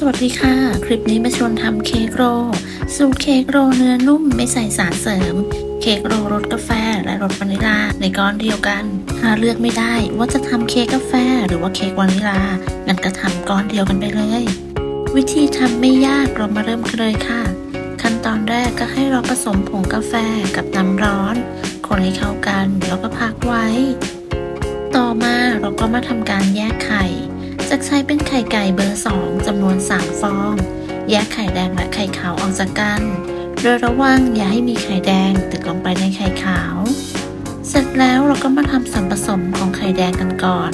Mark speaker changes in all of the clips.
Speaker 1: สวัสดีค่ะ คลิปนี้มาชวนทำเค้กโรลสูตรเค้กโรลเนื้อนุ่มไม่ใส่สารเสริม เค้กโรลรสกาแฟและรสวานิลาในก้อนเดียวกันถ้าเลือกไม่ได้ว่าจะทำเค้กกาแฟหรือว่าเค้กวานิลางั้นก็ทำก้อนเดียวกันไปเลย วิธีทำไม่ยากเรามาเริ่มกันเลยค่ะ ขั้นตอนแรกก็ให้เราผสมผงกาแฟกับน้ำร้อนคนให้เข้ากันแล้วก็พักไว้ ต่อมาเราก็มาทำการแยกไข่จะใช้เป็นไข่ไก่เบอร์ 2จำนวน 3 ฟอง แยกไข่แดงและไข่ขาวออกจากกัน โดยระวังอย่าให้มีไข่แดงติดลงไปในไข่ขาว เสร็จแล้วเราก็มาทำส่วนผสมของไข่แดงกันก่อน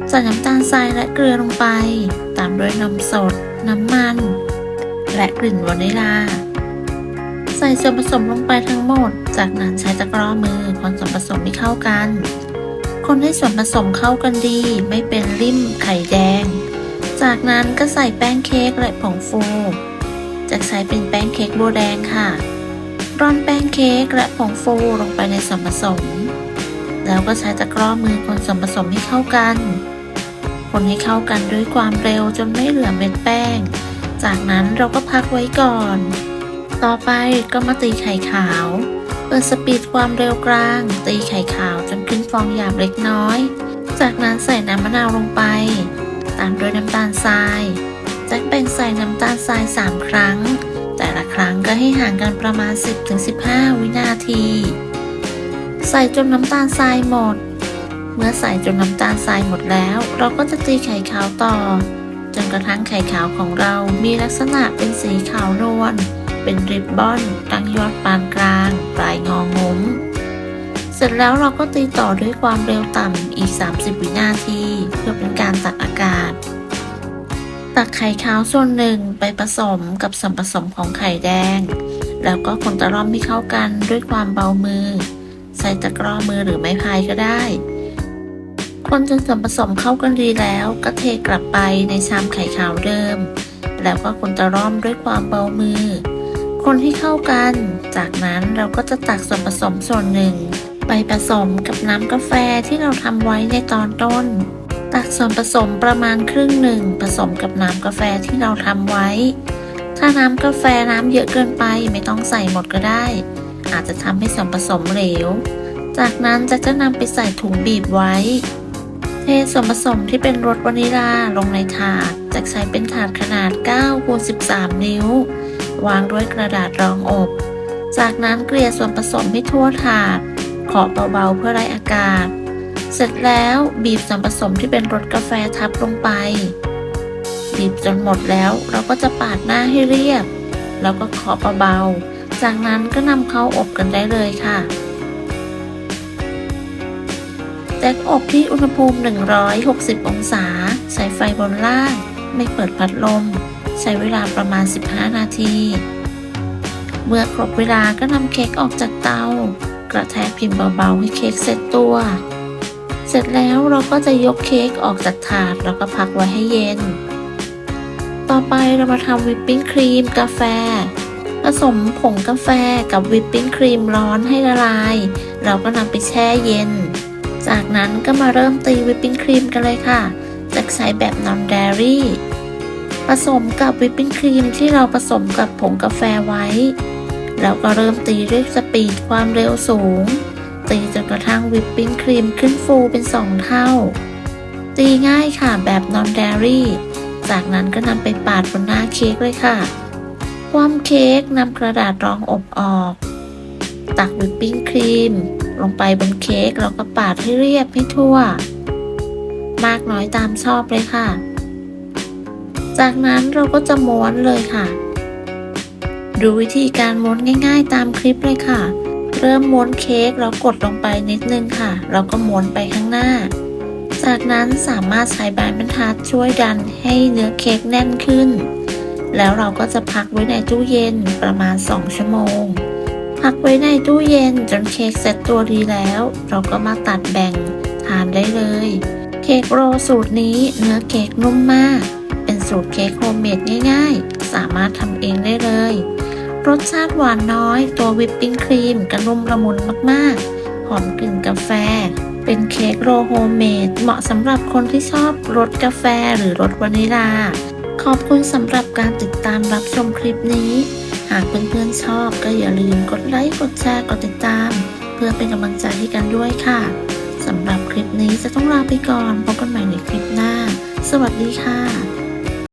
Speaker 1: ใส่น้ำตาลทรายและเกลือลงไป ตามด้วยนมสด น้ำมัน และกลิ่นวานิลา ใส่ส่วนผสมลงไปทั้งหมด จากนั้นใช้ตะกร้อมือคนส่วนผสมให้เข้ากันคนให้ส่วนผสมเข้ากันดีไม่เป็นริ่มไข่แดงจากนั้นก็ใส่แป้งเค้กและผงฟูจะใช้เป็นแป้งเค้กบัวแดงค่ะร่อนแป้งเค้กและผงฟูลงไปในส่วนผสมแล้วก็ใช้ตะกร้อมือคนส่วนผสมให้เข้ากันคนให้เข้ากันด้วยความเร็วจนไม่เหลือเม็ดแป้งจากนั้นเราก็พักไว้ก่อนต่อไปก็มาตีไข่ขาวเปิดสปีดความเร็วกลางตีไข่ขาวจนขึ้นฟองหยาบเล็กน้อยจากนั้นใส่น้ำมะนาวลงไปตามด้วยน้ำตาลทรายจะแบ่งใส่น้ำตาลทราย3 ครั้งแต่ละครั้งก็ให้ห่างกันประมาณ 10-15 วินาทีใส่จนน้ำตาลทรายหมดเมื่อใส่จนน้ำตาลทรายหมดแล้วเราก็จะตีไข่ขาวต่อจนกระทั่งไข่ขาวของเรามีลักษณะเป็นสีขาวนวลเป็นริบบอนตั้งยอดปานกลางปลายงองุ้มเสร็จแล้วเราก็ตีต่อด้วยความเร็วต่ำอีก30 วินาทีเพื่อเป็นการตักอากาศตักไข่ขาวส่วนหนึ่งไปผสมกับส่วนผสมของไข่แดงแล้วก็คนตะล่อมให้เข้ากันด้วยความเบามือใส่ตะกร้อมือหรือไม้พายก็ได้คนจนส่วนผสมเข้ากันดีแล้วก็เทกลับไปในชามไข่ขาวเดิมแล้วก็คนตะล่อมด้วยความเบามือคนให้เข้ากันจากนั้นเราก็จะตักส่วนผสมส่วนหนึ่งไปผสมกับน้ำกาแฟที่เราทำไว้ในตอนต้นตักส่วนผสมประมาณครึ่งหนึ่งผสมกับน้ำกาแฟที่เราทำไว้ถ้าน้ำกาแฟน้ำเยอะเกินไปไม่ต้องใส่หมดก็ได้อาจจะทำให้ส่วนผสมเหลวจากนั้นจะนำไปใส่ถุงบีบไว้เทส่วนผสมที่เป็นรสวานิลาลงในถาดจะใช้เป็นถาดขนาด 9x13 นิ้ววางด้วยกระดาษรองอบจากนั้นเกลี่ยส่วนผสมให้ทั่วถาดเคาะเบาๆเพื่อไล่อากาศเสร็จแล้วบีบส่วนผสมที่เป็นรสกาแฟทับลงไปบีบจนหมดแล้วเราก็จะปาดหน้าให้เรียบแล้วก็เคาะเบาๆจากนั้นก็นำเข้าอบกันได้เลยค่ะแจ็คอบที่อุณหภูมิ160 องศาใช้ไฟบนล่างไม่เปิดพัดลมใช้เวลาประมาณ15 นาทีเมื่อครบเวลาก็นำเค้กออกจากเตากระแทกพิมพ์เบาๆให้เค้กเสร็จตัวเสร็จแล้วเราก็จะยกเค้กออกจากถาดแล้วก็พักไว้ให้เย็นต่อไปเรามาทำวิปปิ้งครีมกาแฟผสมผงกาแฟกับวิปปิ้งครีมร้อนให้ละลายเราก็นำไปแช่เย็นจากนั้นก็มาเริ่มตีวิปปิ้งครีมกันเลยค่ะจะใช้แบบนอนเดรี่ผสมกับวิปปิ้งครีมที่เราผสมกับผงกาแฟไว้แล้วก็เริ่มตีด้วยสปีดความเร็วสูงตีจนกระทั่งวิปปิ้งครีมขึ้นฟูเป็น2 เท่าตีง่ายค่ะแบบนอนเดรี่จากนั้นก็นำไปปาดบนหน้าเค้กเลยค่ะคว่ำเค้กนำกระดาษรองอบออกตักวิปปิ้งครีมลงไปบนเค้กแล้วก็ปาดให้เรียบให้ทั่วมากน้อยตามชอบเลยค่ะจากนั้นเราก็จะม้วนเลยค่ะดูวิธีการม้วนง่ายๆตามคลิปเลยค่ะเริ่มม้วนเค้กแล้วกดลงไปนิดนึงค่ะเราก็ม้วนไปข้างหน้าจากนั้นสามารถใช้ไม้บรรทัดช่วยดันให้เนื้อเค้กแน่นขึ้นแล้วเราก็จะพักไว้ในตู้เย็นประมาณ2 ชั่วโมงพักไว้ในตู้เย็นจนเค้กเสร็จตัวดีแล้วเราก็มาตัดแบ่งทานได้เลยเค้กโรลสูตรนี้เนื้อเค้กนุ่มมากเป็นสูตรเค้กโฮมเมดง่ายๆสามารถทำเองได้เลยรสชาติหวานน้อยตัววิปปิ้งครีมก็นุ่มละมุนมากๆหอมกลิ่นกาแฟเป็นเค้กโรลโฮมเมดเหมาะสำหรับคนที่ชอบรสกาแฟหรือรสวานิลา ขอบคุณสำหรับการติดตามรับชมคลิปนี้ หากเพื่อนๆชอบก็อย่าลืมกดไลค์ กดแชร์ กดติดตาม เพื่อเป็นกำลังใจให้กันด้วยค่ะ สำหรับคลิปนี้จะต้องลาไปก่อน พบกันใหม่ในคลิปหน้า สวัสดีค่ะ